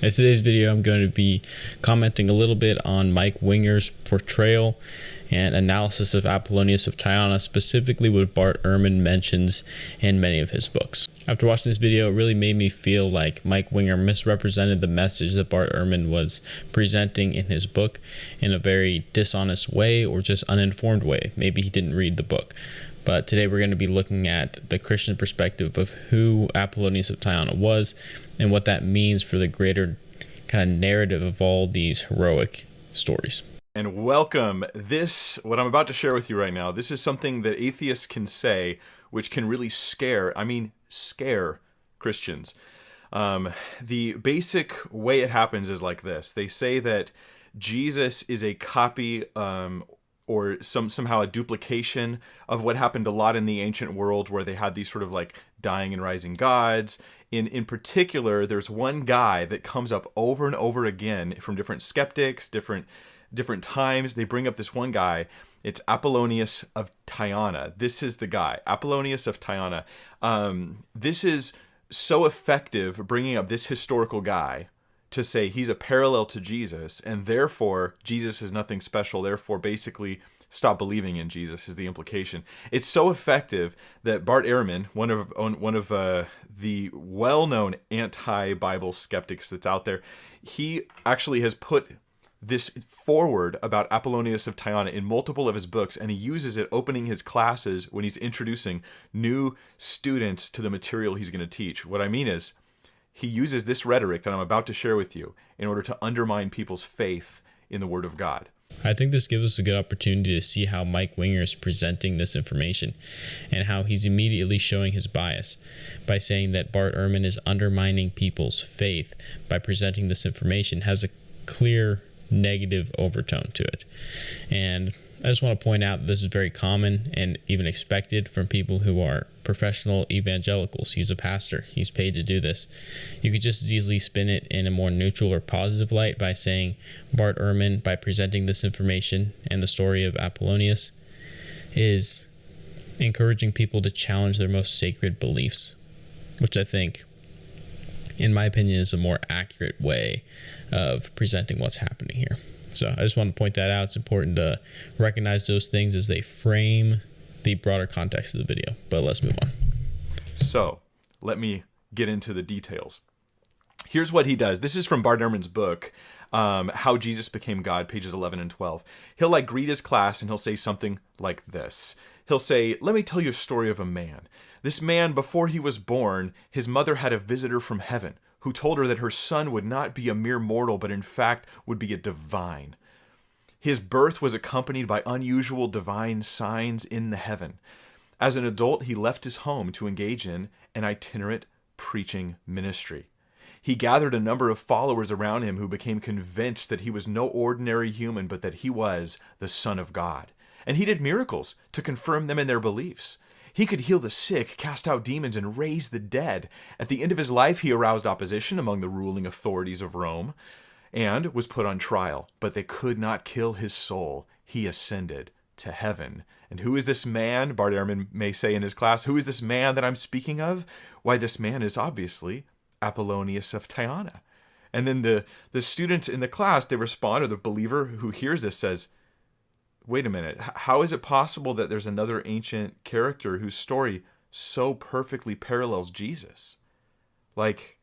In today's video, I'm going to be commenting a little bit on Mike Winger's portrayal and analysis of Apollonius of Tyana, specifically what Bart Ehrman mentions in many of his books. After watching this video, it really made me feel like Mike Winger misrepresented the message that Bart Ehrman was presenting in his book in a very dishonest way or just uninformed way. Maybe he didn't read the book. But today we're going to be looking at the Christian perspective of who Apollonius of Tyana was and what that means for the greater kind of narrative of all these heroic stories. And welcome. What I'm about to share with you right now, this is something that atheists can say, which can really scare Christians. The basic way it happens is like this. They say that Jesus is a copy or somehow a duplication of what happened a lot in the ancient world, where they had these sort of like dying and rising gods. In particular, there's one guy that comes up over and over again from different skeptics, different times. They bring up this one guy. It's Apollonius of Tyana. This is the guy, Apollonius of Tyana. This is so effective, bringing up this historical guy to say he's a parallel to Jesus, and therefore Jesus is nothing special. Therefore, basically, stop believing in Jesus is the implication. It's so effective that Bart Ehrman, one of the well-known anti-Bible skeptics that's out there, he actually has put this forward about Apollonius of Tyana in multiple of his books, and he uses it opening his classes when he's introducing new students to the material he's going to teach. What I mean is, he uses this rhetoric that I'm about to share with you in order to undermine people's faith in the Word of God. I think this gives us a good opportunity to see how Mike Winger is presenting this information and how he's immediately showing his bias by saying that Bart Ehrman is undermining people's faith by presenting this information has a clear negative overtone to it. And I just want to point out that this is very common and even expected from people who are professional evangelicals. He's a pastor. He's paid to do this. You could just as easily spin it in a more neutral or positive light by saying Bart Ehrman, by presenting this information and the story of Apollonius, is encouraging people to challenge their most sacred beliefs, which I think, in my opinion, is a more accurate way of presenting what's happening here. So I just want to point that out. It's important to recognize those things as they frame the broader context of the video. But let's move on. So let me get into the details. Here's what he does. This is from Bart Ehrman's book, How Jesus Became God, pages 11 and 12. He'll greet his class and he'll say something like this. He'll say, "Let me tell you a story of a man. This man, before he was born, his mother had a visitor from heaven who told her that her son would not be a mere mortal, but in fact would be a divine. His birth was accompanied by unusual divine signs in the heaven. As an adult, he left his home to engage in an itinerant preaching ministry. He gathered a number of followers around him who became convinced that he was no ordinary human, but that he was the Son of God. And he did miracles to confirm them in their beliefs. He could heal the sick, cast out demons, and raise the dead. At the end of his life, he aroused opposition among the ruling authorities of Rome and was put on trial. But they could not kill his soul. He ascended to heaven. And who is this man?" Bart Ehrman may say in his class, "Who is this man that I'm speaking of? Why, this man is obviously Apollonius of Tyana." And then the students in the class, they respond, or the believer who hears this says, "Wait a minute, how is it possible that there's another ancient character whose story so perfectly parallels Jesus? Like,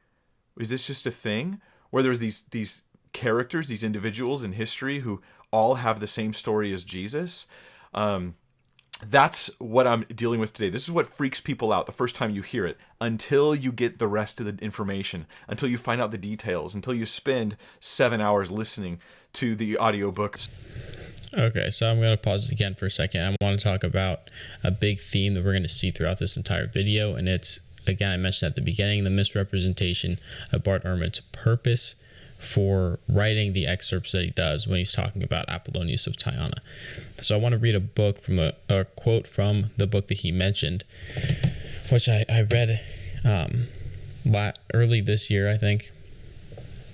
is this just a thing where there's these characters, these individuals in history who all have the same story as Jesus?" That's what I'm dealing with today. This is what freaks people out the first time you hear it, until you get the rest of the information, until you find out the details, until you spend 7 hours listening to the audiobook. Okay, so I'm going to pause it again for a second. I want to talk about a big theme that we're going to see throughout this entire video, and it's, again, I mentioned at the beginning, the misrepresentation of Bart Ehrman's purpose for writing the excerpts that he does when he's talking about Apollonius of Tyana. So I want to read a quote from the book that he mentioned, which I read early this year, I think.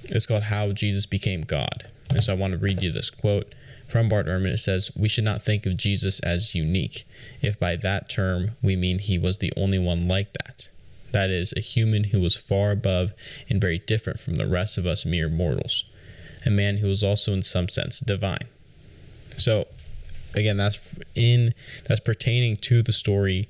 It's called How Jesus Became God. And so I want to read you this quote from Bart Ehrman. It says, "We should not think of Jesus as unique, if by that term we mean he was the only one like that. That is, a human who was far above and very different from the rest of us mere mortals. A man who was also in some sense divine. So, again, that's pertaining to the story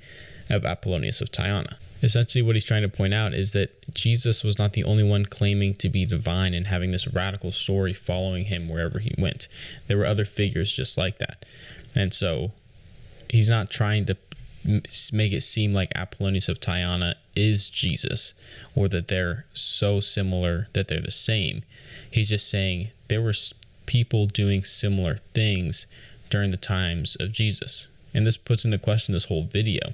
of Apollonius of Tyana. Essentially, what he's trying to point out is that Jesus was not the only one claiming to be divine and having this radical story following him wherever he went. There were other figures just like that. And so he's not trying to make it seem like Apollonius of Tyana is Jesus, or that they're so similar that they're the same. He's just saying there were people doing similar things during the times of Jesus. And this puts into question this whole video.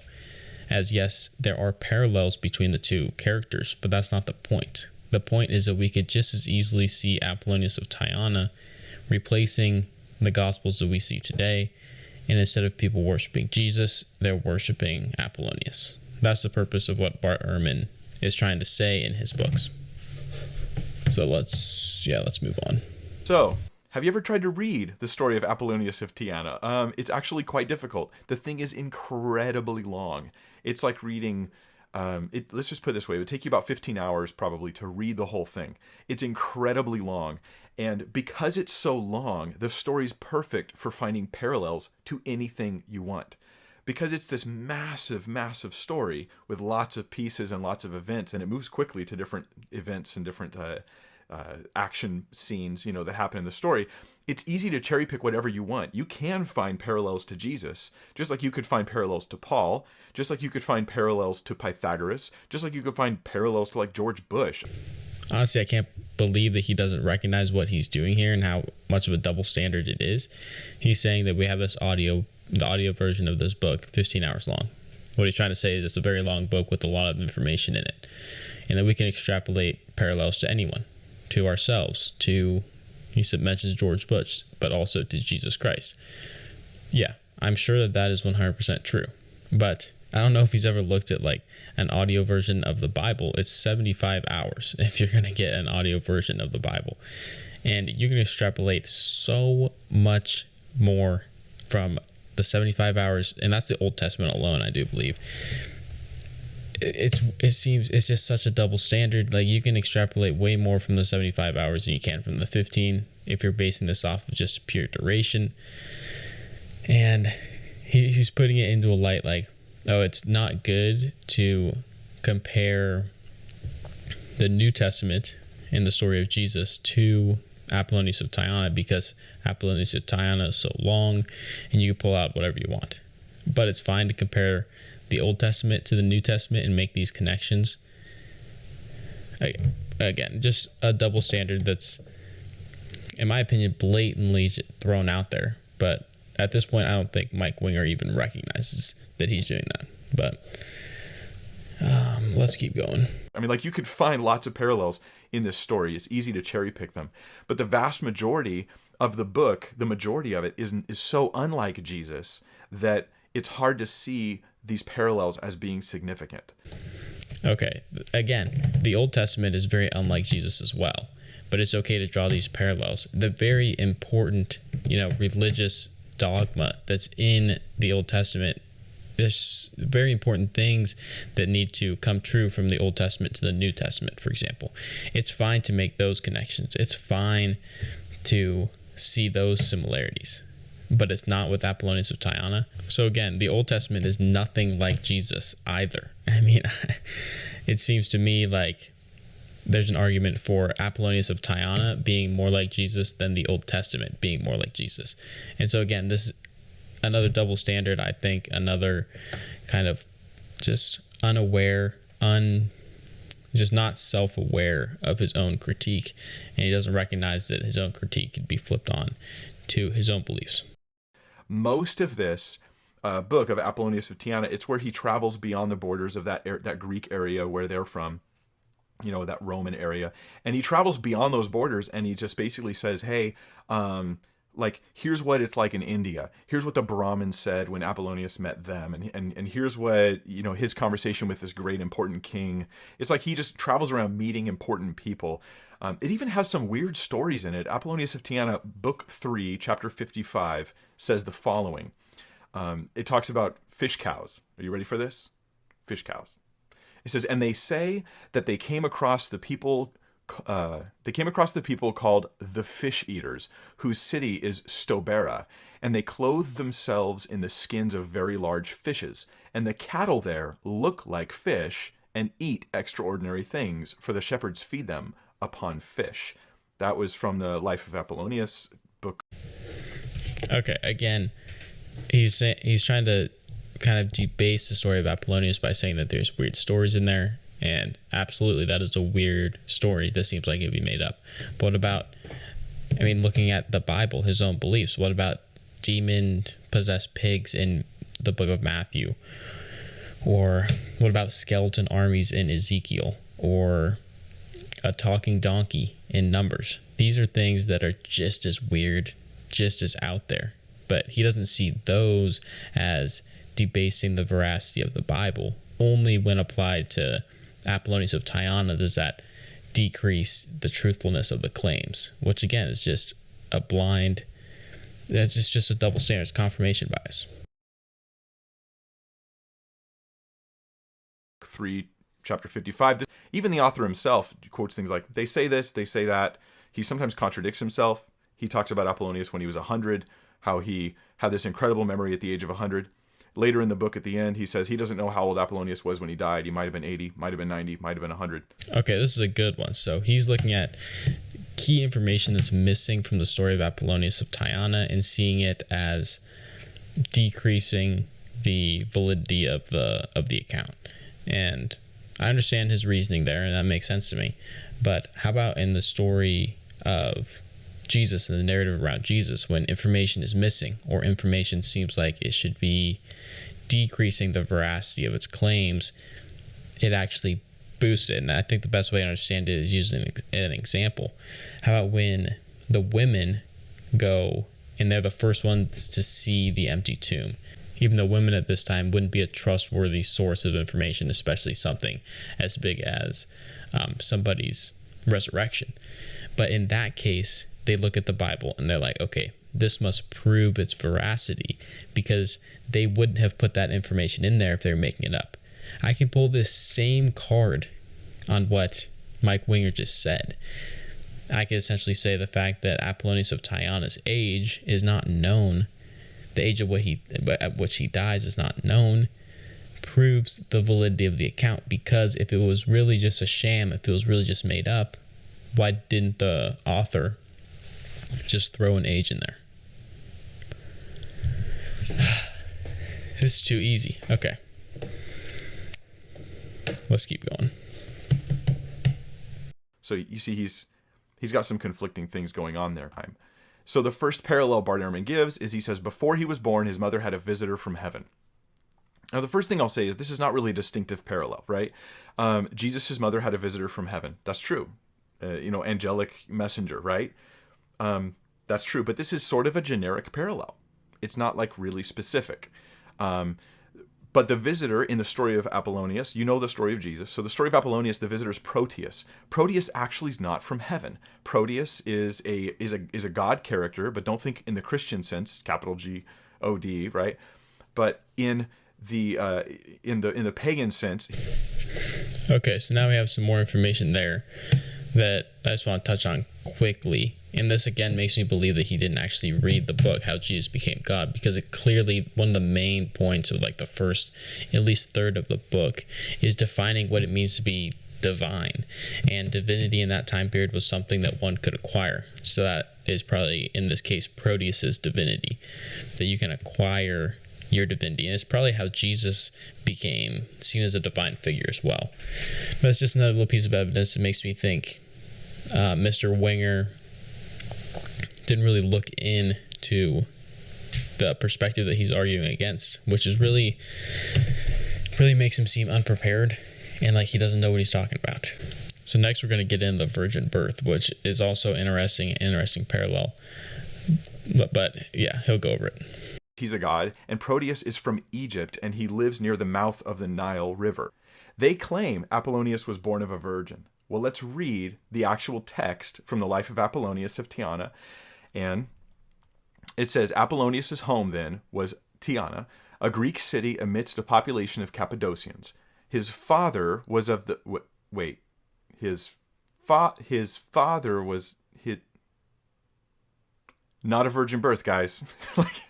As yes, there are parallels between the two characters, but that's not the point. The point is that we could just as easily see Apollonius of Tyana replacing the Gospels that we see today, and instead of people worshiping Jesus, they're worshiping Apollonius. That's the purpose of what Bart Ehrman is trying to say in his books. So let's move on. So, have you ever tried to read the story of Apollonius of Tyana? It's actually quite difficult. The thing is incredibly long. It's like reading, let's just put it this way, it would take you about 15 hours probably to read the whole thing. It's incredibly long. And because it's so long, the story's perfect for finding parallels to anything you want. Because it's this massive, massive story with lots of pieces and lots of events, and it moves quickly to different events and different action scenes, that happen in the story. It's easy to cherry pick whatever you want. You can find parallels to Jesus, just like you could find parallels to Paul, just like you could find parallels to Pythagoras, just like you could find parallels to like George Bush. Honestly, I can't believe that he doesn't recognize what he's doing here and how much of a double standard it is. He's saying that we have the audio version of this book, 15 hours long. What he's trying to say is it's a very long book with a lot of information in it, and that we can extrapolate parallels to anyone, to ourselves, to, he mentions George Bush, but also to Jesus Christ. Yeah, I'm sure that is 100% true, but I don't know if he's ever looked at like an audio version of the Bible. It's 75 hours if you're going to get an audio version of the Bible, and you can extrapolate so much more from the 75 hours, and that's the Old Testament alone, I do believe. It seems it's just such a double standard. Like, you can extrapolate way more from the 75 hours than you can from the 15 if you're basing this off of just pure duration. And he's putting it into a light like, oh, it's not good to compare the New Testament and the story of Jesus to Apollonius of Tyana, because Apollonius of Tyana is so long and you can pull out whatever you want. But it's fine to compare the Old Testament to the New Testament and make these connections. Again, just a double standard that's, in my opinion, blatantly thrown out there. But at this point, I don't think Mike Winger even recognizes that he's doing that. But let's keep going. I mean, like, you could find lots of parallels in this story. It's easy to cherry pick them. But the vast majority of the book, the majority of it is so unlike Jesus that it's hard to see these parallels as being significant. Okay, again, the Old Testament is very unlike Jesus as well, but it's okay to draw these parallels. The very important, religious dogma that's in the Old Testament, there's very important things that need to come true from the Old Testament to the New Testament, for example. It's fine to make those connections. It's fine to see those similarities, but it's not with Apollonius of Tyana. So again, the Old Testament is nothing like Jesus either. I mean, it seems to me like there's an argument for Apollonius of Tyana being more like Jesus than the Old Testament being more like Jesus. And so again, this is another double standard, I think, another kind of just unaware, just not self-aware of his own critique, and he doesn't recognize that his own critique could be flipped on to his own beliefs. Most of this book of Apollonius of Tyana, it's where he travels beyond the borders of that Greek area where they're from, that Roman area, and he travels beyond those borders, and he just basically says, hey, here's what it's like in India. Here's what the Brahmins said when Apollonius met them. And here's what, his conversation with this great important king. It's like he just travels around meeting important people. It even has some weird stories in it. Apollonius of Tyana, book 3, chapter 55, says the following. It talks about fish cows. Are you ready for this? Fish cows. It says, and they say that they came across the people called the fish eaters, whose city is Stobera, and they clothe themselves in the skins of very large fishes, and the cattle there look like fish and eat extraordinary things, for the shepherds feed them upon fish. That was from the Life of Apollonius book. Okay, again, he's trying to kind of debase the story of Apollonius by saying that there's weird stories in there, and absolutely that is a weird story that seems like it'd be made up. But what about, looking at the Bible, his own beliefs, what about demon-possessed pigs in the book of Matthew? Or what about skeleton armies in Ezekiel? Or a talking donkey in Numbers? These are things that are just as weird, just as out there. But he doesn't see those as debasing the veracity of the Bible. Only when applied to Apollonius of Tyana does that decrease the truthfulness of the claims, which again is just that's just a double standard. It's confirmation bias. 3, chapter 55. Even the author himself quotes things like, they say this, they say that. He sometimes contradicts himself. He talks about Apollonius when he was 100, how he had this incredible memory at the age of 100. Later in the book, at the end, he says he doesn't know how old Apollonius was when he died. He might have been 80, might have been 90, might have been 100. Okay, this is a good one. So he's looking at key information that's missing from the story of Apollonius of Tyana and seeing it as decreasing the validity of the account. And I understand his reasoning there, and that makes sense to me. But how about in the story of Jesus and the narrative around Jesus, when information is missing or information seems like it should be decreasing the veracity of its claims, it actually boosts it. And I think the best way to understand it is using an example. How about when the women go and they're the first ones to see the empty tomb? Even though women at this time wouldn't be a trustworthy source of information, especially something as big as somebody's resurrection. But in that case, they look at the Bible and they're like, okay, this must prove its veracity, because they wouldn't have put that information in there if they were making it up. I can pull this same card on what Mike Winger just said. I could essentially say the fact that Apollonius of Tyana's age is not known, the age at which he dies is not known, proves the validity of the account, because if it was really just a sham, if it was really just made up, why didn't the author just throw an age in there? This is too easy. Okay. Let's keep going. So you see he's got some conflicting things going on there. So the first parallel Bart Ehrman gives is he says, before he was born, his mother had a visitor from heaven. Now, the first thing I'll say is this is not really a distinctive parallel, right? Jesus' mother had a visitor from heaven. That's true. Angelic messenger, right? That's true. But this is sort of a generic parallel. It's not like really specific. But the visitor in the story of Apollonius, you know the story of Jesus. So the story of Apollonius, the visitor is Proteus. Proteus actually is not from heaven. Proteus is a God character, but don't think in the Christian sense, capital G-O-D, right? But in the pagan sense. Okay, so now we have some more information there that I just want to touch on quickly. And this again makes me believe that he didn't actually read the book, How Jesus Became God, because it clearly, one of the main points of like the first, at least third of the book, is defining what it means to be divine. And divinity in that time period was something that one could acquire. So that is probably, in this case, Proteus's divinity, that you can acquire your divinity. And it's probably how Jesus became seen as a divine figure as well. But it's just another little piece of evidence that makes me think Mr. Winger didn't really look into the perspective that he's arguing against, which is really makes him seem unprepared and like he doesn't know what he's talking about. So next we're going to get into the virgin birth, which is also interesting parallel. But yeah, he'll go over it. He's a god, and Proteus is from Egypt, and he lives near the mouth of the Nile River. They claim Apollonius was born of a virgin. Well, let's read the actual text from the life of Apollonius of Tyana. And it says, Apollonius' home then was Tyana, a Greek city amidst a population of Cappadocians. His father was of the wait. His father was not a virgin birth, guys. like,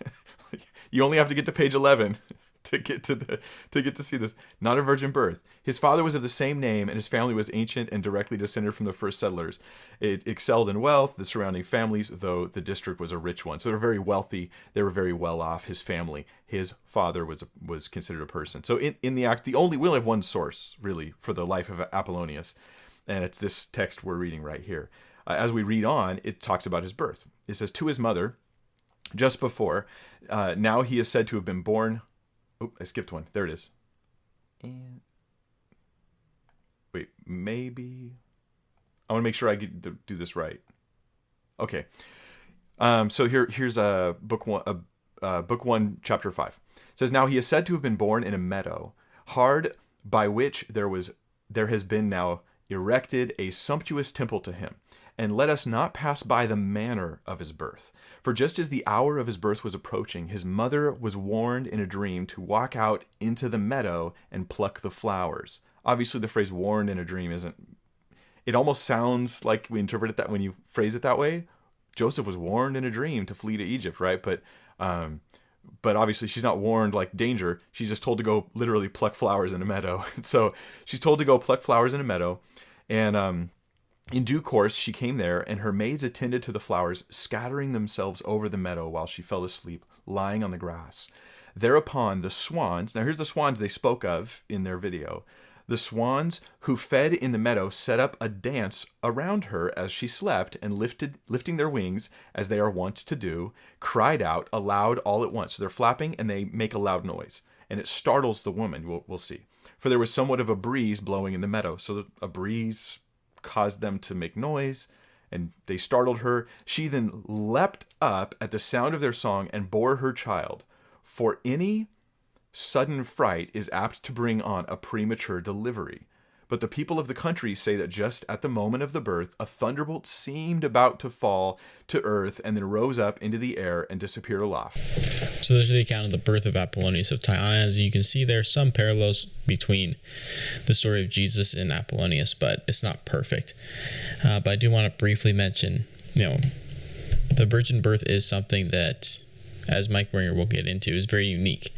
you only have to get to page 11 to get to see this. Not a virgin birth. His father was of the same name, and his family was ancient and directly descended from the first settlers. It excelled in wealth, the surrounding families, though the district was a rich one. So they were very wealthy. They were very well off. His family, his father was considered a person. So in the act, we only have one source really for the life of Apollonius, and it's this text we're reading right here. As we read on, it talks about his birth. It says, to his mother, just before, now he is said to have been born. Oh, I skipped one. There it is. And wait, maybe I want to make sure I get to do this right. Okay. So here's book one, chapter 5. It says, now he is said to have been born in a meadow, hard by which there has been now erected a sumptuous temple to him. And let us not pass by the manner of his birth. For just as the hour of his birth was approaching, his mother was warned in a dream to walk out into the meadow and pluck the flowers. Obviously, the phrase warned in a dream isn't... It almost sounds like we interpret it that when you phrase it that way. Joseph was warned in a dream to flee to Egypt, right? But obviously she's not warned like danger. She's just told to go literally pluck flowers in a meadow. So she's told to go pluck flowers in a meadow. And... in due course, she came there, and her maids attended to the flowers, scattering themselves over the meadow while she fell asleep, lying on the grass. Thereupon the swans, now here's the swans they spoke of in their video. The swans who fed in the meadow set up a dance around her as she slept, and lifting their wings, as they are wont to do, cried out aloud all at once. So they're flapping, and they make a loud noise, and it startles the woman, we'll see. For there was somewhat of a breeze blowing in the meadow, so a breeze caused them to make noise, and they startled her. She then leapt up at the sound of their song and bore her child. For any sudden fright is apt to bring on a premature delivery. But the people of the country say that just at the moment of the birth, a thunderbolt seemed about to fall to earth and then rose up into the air and disappeared aloft. So there's the account of the birth of Apollonius of Tyana. As you can see, there are some parallels between the story of Jesus and Apollonius, but it's not perfect. But I do want to briefly mention, the virgin birth is something that, as Mike Winger will get into, is very unique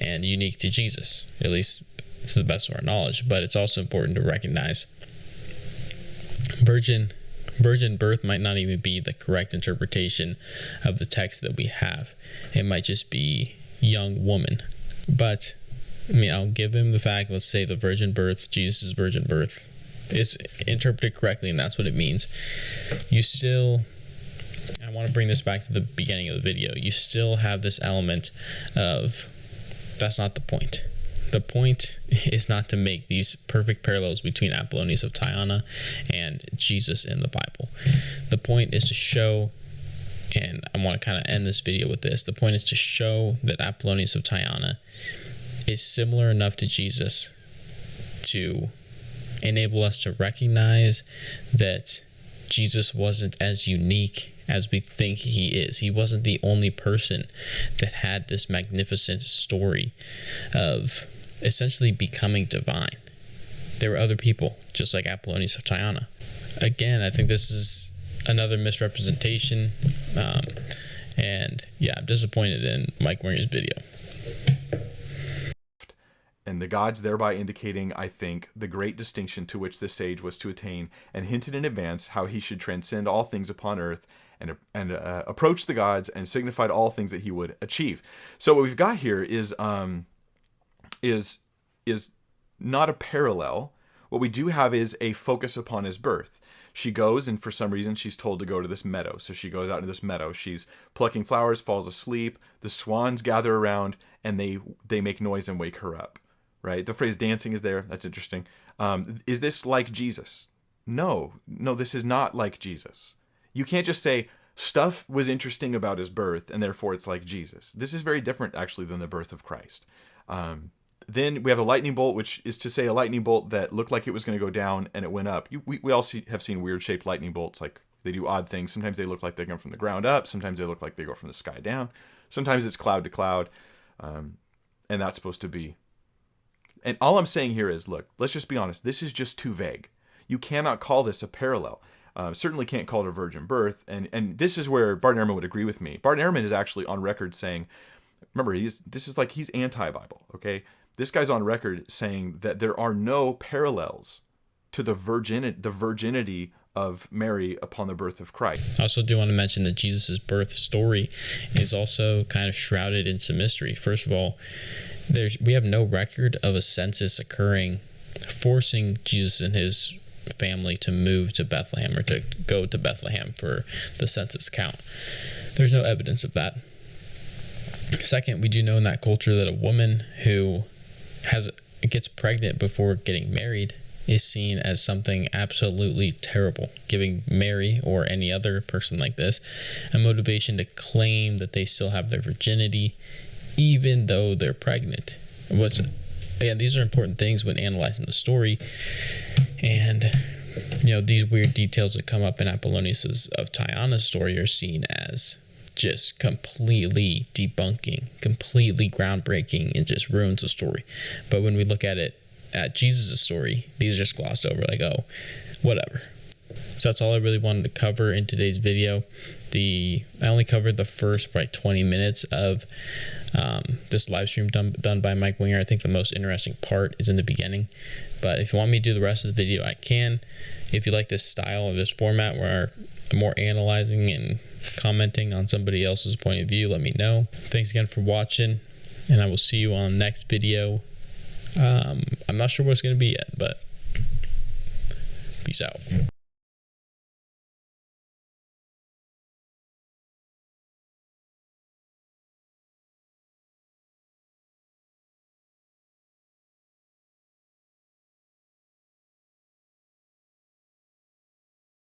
and unique to Jesus, at least to the best of our knowledge. But it's also important to recognize virgin birth might not even be the correct interpretation of the text that we have. It might just be young woman. But I'll give him the fact, let's say the virgin birth, Jesus' virgin birth, is interpreted correctly, and that's what it means. I want to bring this back to the beginning of the video. You still have this element of, that's not the point. The point is not to make these perfect parallels between Apollonius of Tyana and Jesus in the Bible. The point is to show, and I want to kind of end this video with this, the point is to show that Apollonius of Tyana is similar enough to Jesus to enable us to recognize that Jesus wasn't as unique as we think he is. He wasn't the only person that had this magnificent story of essentially becoming divine. There were other people, just like Apollonius of Tyana. Again, I think this is another misrepresentation, and I'm disappointed in Mike Winger's video. And the gods thereby indicating, I think, the great distinction to which this sage was to attain, and hinted in advance how he should transcend all things upon earth and approach the gods, and signified all things that he would achieve. So what we've got here is not a parallel. What we do have is a focus upon his birth. She goes, and for some reason she's told to go to this meadow. So she goes out into this meadow. She's plucking flowers, falls asleep. The swans gather around, and they make noise and wake her up. Right? The phrase dancing is there. That's interesting. Is this like Jesus? No, this is not like Jesus. You can't just say stuff was interesting about his birth, and therefore it's like Jesus. This is very different, actually, than the birth of Christ. Then we have a lightning bolt, which is to say a lightning bolt that looked like it was going to go down and it went up. We all have seen weird shaped lightning bolts, like they do odd things. Sometimes they look like they come from the ground up. Sometimes they look like they go from the sky down. Sometimes it's cloud to cloud. And that's supposed to be And all I'm saying here is, look, let's just be honest. This is just too vague. You cannot call this a parallel. Certainly can't call it a virgin birth. And this is where Bart Ehrman would agree with me. Bart Ehrman is actually on record saying, remember, he's anti-Bible, okay? This guy's on record saying that there are no parallels to the virginity of Mary upon the birth of Christ. I also do want to mention that Jesus' birth story is also kind of shrouded in some mystery. First of all, we have no record of a census occurring forcing Jesus and his family to move to Bethlehem or to go to Bethlehem for the census count. There's no evidence of that. Second, we do know in that culture that a woman who gets pregnant before getting married is seen as something absolutely terrible, giving Mary or any other person like this a motivation to claim that they still have their virginity even though they're pregnant. Again, these are important things when analyzing the story. And, these weird details that come up in Apollonius of Tyana's story are seen as just completely debunking, completely groundbreaking, and just ruins the story. But when we look at it at Jesus' story, these are just glossed over, like, oh, whatever. So that's all I really wanted to cover in today's video. I only covered the first 20 minutes of this live stream done by Mike Winger. I think the most interesting part is in the beginning. But if you want me to do the rest of the video, I can. If you like this style of this format where I'm more analyzing and commenting on somebody else's point of view, let me know. Thanks again for watching, and I will see you on the next video. I'm not sure what it's going to be yet, but peace out.